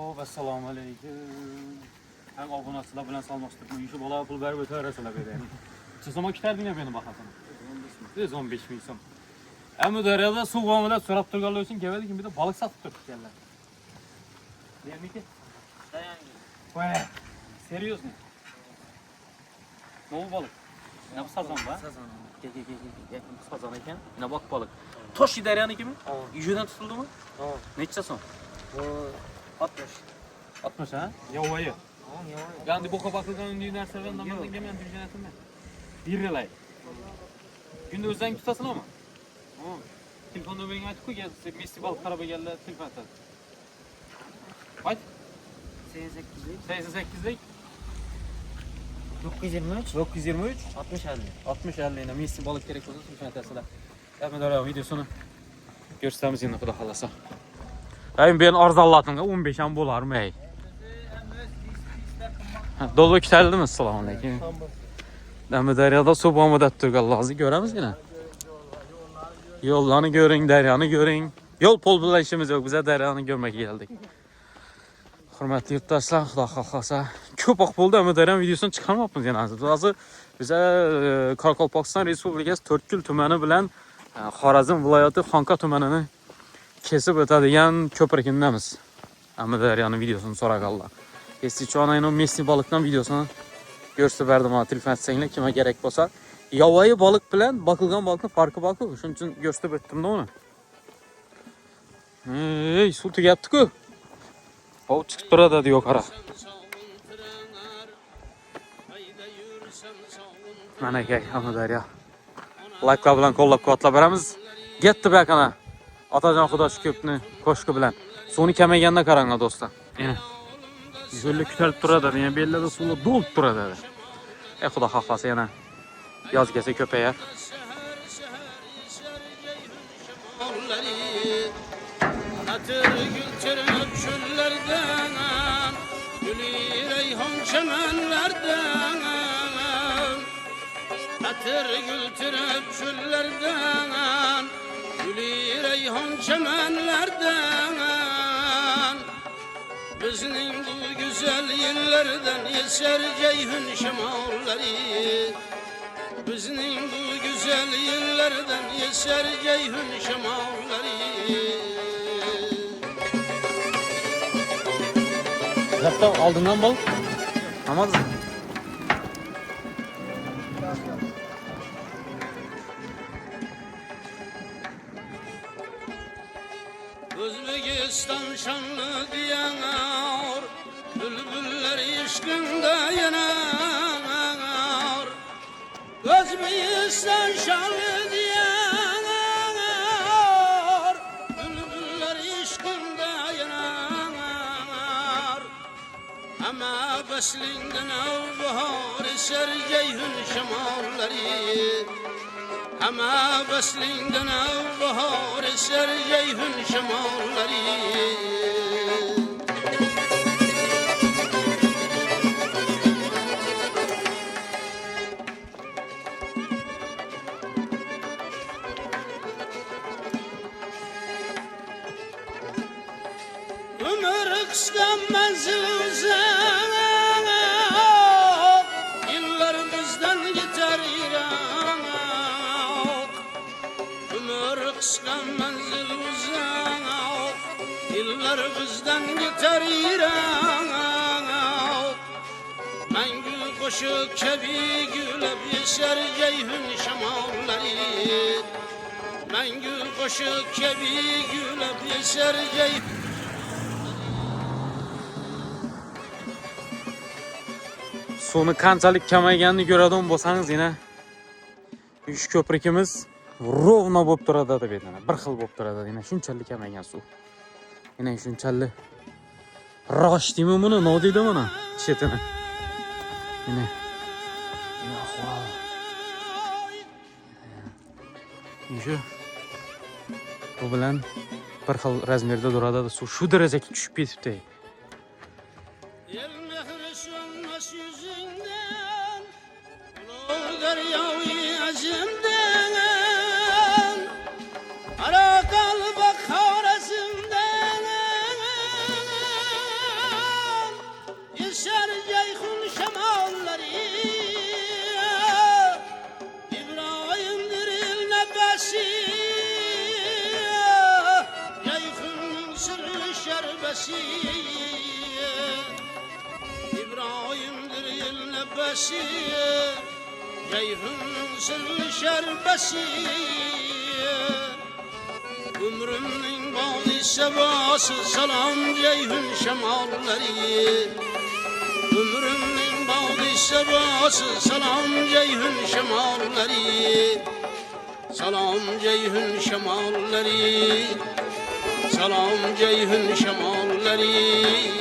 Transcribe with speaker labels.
Speaker 1: Hop, assalomu alaykum. Hem obunachilar bilan salmoqchilik uyushi bola pul berib o'tirasalar beradi. Chizma kitarding beni bahosin. 115 ming so'm. Ammo daryoda suv muomalat so'rab turganlar uchun keldik, bir de balık sotib turibdilar. Nerniki?
Speaker 2: Dayangi.
Speaker 1: Voy, серьезно? Ne bu balık? Ne bu sazan var?
Speaker 2: Sazan.
Speaker 1: Gel, bu sazan ekan. Ne bak balık. Toshi daryaniki mi? Yüzüden tutuldu mu? Neçe son?
Speaker 2: Bu 60.
Speaker 1: 60 ha? Yovayı.
Speaker 2: Yo'q.
Speaker 1: Yani bu kabaklıdan ünlü narsalardan damadın gelmeyen bir cennetim ben. Bir relay. Günde özden tutasın ama. Telefonda beni açık koy geldi. Messi balık araba geldi. Telefon atadı. Kaç?
Speaker 2: 88'lik.
Speaker 1: 88'lik.
Speaker 2: 923.
Speaker 1: 923.
Speaker 2: 60 50.
Speaker 1: 60 50 yine Messi balık gerek olsa telefon atarsılar. Hemen oraya videosunu gösterimiz yine kuda kalasa. Yani ben arz Allah'tan 15 an bolar mı ey? Dolu kiteldi mi? Selamun aleyküm. Demi deryada su bomba da turgallazı göremiz yine. Yollarını görün, deryanı görün. Yol pol bilen işimiz yok. Bize deryanı görmek geldik. Hürmetli yurttaşlar, Xudo xohlasa. Ko'p vaqt bo'ldi ama deryan videosunu çıkarmapmiz yani. Hozir bize Qoraqalpog'iston Respublikasi To'rtko'l tumani bilan Xorazm viloyati Xonqa tumanini kesib o'tadigan ko'prikindamiz. Ama deryanın videosunu so'raganlar. Estichonayning Messi balıkdan videosunu gösterdim ha, telefon etsanglar kime gerek bo'lsa. Yovayı balık bilan bakılgan balıkning farqi bor-ku. Shuning uchun gösterib o'tdim-da uni. Ey, suv tugapti-ku. Hov chiqib turadi diyor qara. Mana kay, Amudaryo. Like'lar bilan qo'llab-quvvatlab beramiz. Getdi bu yaqana. Otajon Xudosh ko'pni qo'shqi bilan. Suvni kamayganda qaranglar do'stlar. Yana yo'lda kutilib turadi, yana bellarda suvlar do'lib turadi. Xudo xohlasa yana yozgacha ko'payar.
Speaker 3: Atır gülçürüp çöllerden, gülü reyhan çemenlerden. Atır gülçürüp çöllerden, gülü reyhan çemenlerden. Bizning bu güzel yerlerden eser ceyhun şemalleri. Bizning bu güzel yerlerden eser ceyhun şemalleri.
Speaker 1: Hatta aldığından balık. Namaz.
Speaker 3: Özbekistan şanlı diyanar, bülbüller işkinde yanar. Özbekistan şanlı diyanar, bülbüller işkinde yanar. Ama beslinden bahar eser ceyhun şemalleri. Ama beslinden bahar eser ceyhun şemalleri. Ömür kısa menzil uzak, yıllar bizden gider irak. Ömür kısa menzil uzak, yıllar bizden gider irak. Mengü koşuk kebi gülüp yeser ceyhun şemalleri. Mengü koşuk kebi gülüp yeser ceyhun.
Speaker 1: Suvni qanchalik kamayganini ko'radigan bo'lsangiz yana shu ko'prikimiz rovno bo'lib turadi deb aytadi. Bir xil bo'lib turadi. Yana shunchalik kamaygan suv. Yana shunchalik rosh deymi buni, no deydi buni chetini. Yana shu bu bilan bir xil razmerda turadi. Suv shu darajaga tushib ketibdi.
Speaker 3: El mehri sönmez yüzünden, ulu deryayı azimden. Ara kalbak Xorazm'den. şerbesi İbrahim'dir yılına besi Ceyhun'un sırrı şerbesi Ömrümün bağlı sebası Salam Ceyhun şemalleri Ömrümün bağlı sebası Salam Ceyhun şemalleri Salam Ceyhun şemalleri Salam Ceyhun şemalleri